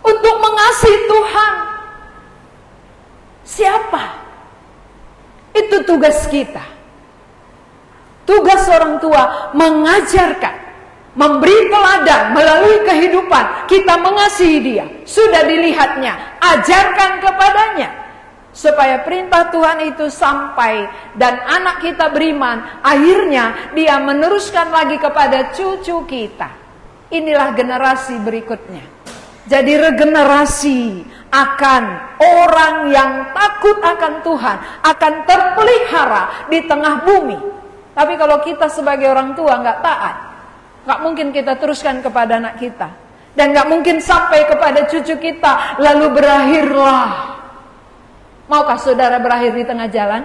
Speaker 1: untuk mengasihi Tuhan. Siapa? Itu tugas kita. Tugas orang tua mengajarkan, memberi teladan melalui kehidupan. Kita mengasihi dia, sudah dilihatnya, ajarkan kepadanya. Supaya perintah Tuhan itu sampai dan anak kita beriman, akhirnya dia meneruskan lagi kepada cucu kita. Inilah generasi berikutnya. Jadi regenerasi akan orang yang takut akan Tuhan akan terpelihara di tengah bumi. Tapi kalau kita sebagai orang tua nggak taat, nggak mungkin kita teruskan kepada anak kita, dan nggak mungkin sampai kepada cucu kita lalu berakhirlah. Maukah saudara berakhir di tengah jalan?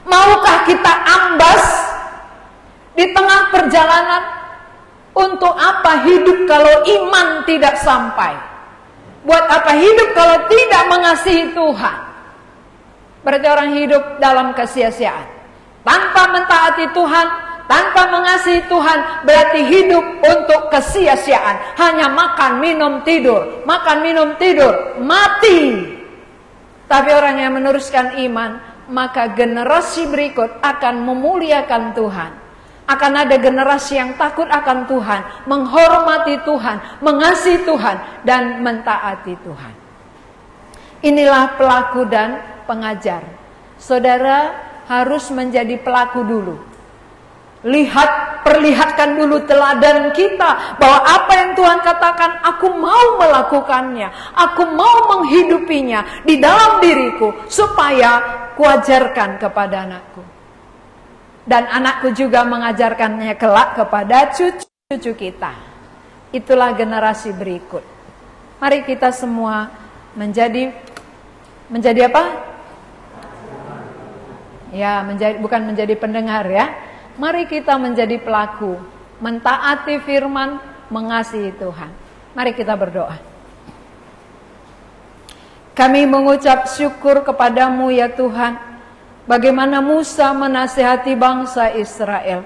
Speaker 1: Maukah kita ambas di tengah perjalanan? Untuk apa hidup kalau iman tidak sampai? Buat apa hidup kalau tidak mengasihi Tuhan? Berarti orang hidup dalam kesia-siaan. Tanpa mentaati Tuhan, tanpa mengasihi Tuhan, berarti hidup untuk kesia-siaan. Hanya makan, minum, tidur. Makan, minum, tidur. Mati. Tapi orang yang meneruskan iman, maka generasi berikut akan memuliakan Tuhan. Akan ada generasi yang takut akan Tuhan, menghormati Tuhan, mengasihi Tuhan, dan mentaati Tuhan. Inilah pelaku dan pengajar. Saudara harus menjadi pelaku dulu. Perlihatkan dulu teladan kita bahwa apa yang Tuhan katakan, aku mau melakukannya, aku mau menghidupinya di dalam diriku supaya kuajarkan kepada anakku. Dan anakku juga mengajarkannya kelak kepada cucu-cucu kita. Itulah generasi berikut. Mari kita semua menjadi apa? Ya, bukan menjadi pendengar ya. Mari kita menjadi pelaku, mentaati firman, mengasihi Tuhan. Mari kita berdoa. Kami mengucap syukur kepadamu ya Tuhan, bagaimana Musa menasihati bangsa Israel,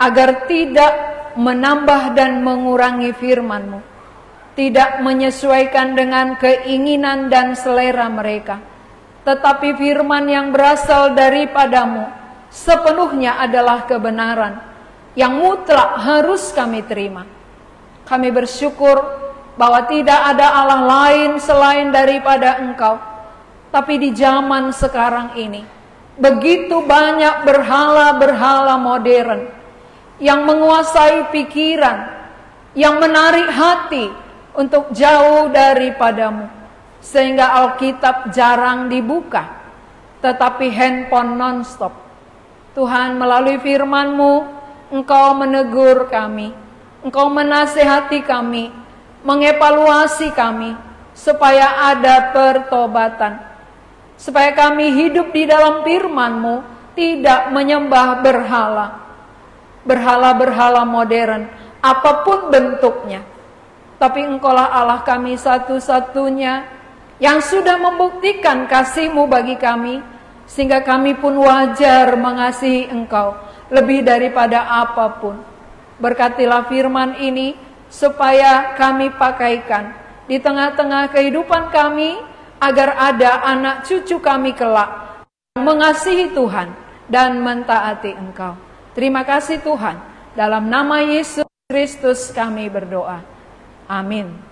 Speaker 1: agar tidak menambah dan mengurangi firman-Mu, tidak menyesuaikan dengan keinginan dan selera mereka, tetapi firman yang berasal daripadamu, sepenuhnya adalah kebenaran yang mutlak harus kami terima. Kami bersyukur bahwa tidak ada Allah lain selain daripada Engkau. Tapi di zaman sekarang ini, begitu banyak berhala-berhala modern yang menguasai pikiran, yang menarik hati untuk jauh daripadamu, sehingga Alkitab jarang dibuka, tetapi handphone non-stop. Tuhan, melalui firman-Mu, Engkau menegur kami, Engkau menasihati kami, mengevaluasi kami, supaya ada pertobatan, supaya kami hidup di dalam firman-Mu, tidak menyembah berhala modern, apapun bentuknya. Tapi Engkaulah Allah kami satu-satunya, yang sudah membuktikan kasih-Mu bagi kami, sehingga kami pun wajar mengasihi Engkau lebih daripada apapun. Berkatilah firman ini supaya kami pakaikan di tengah-tengah kehidupan kami, agar ada anak cucu kami kelak mengasihi Tuhan dan mentaati Engkau. Terima kasih Tuhan. Dalam nama Yesus Kristus kami berdoa. Amin.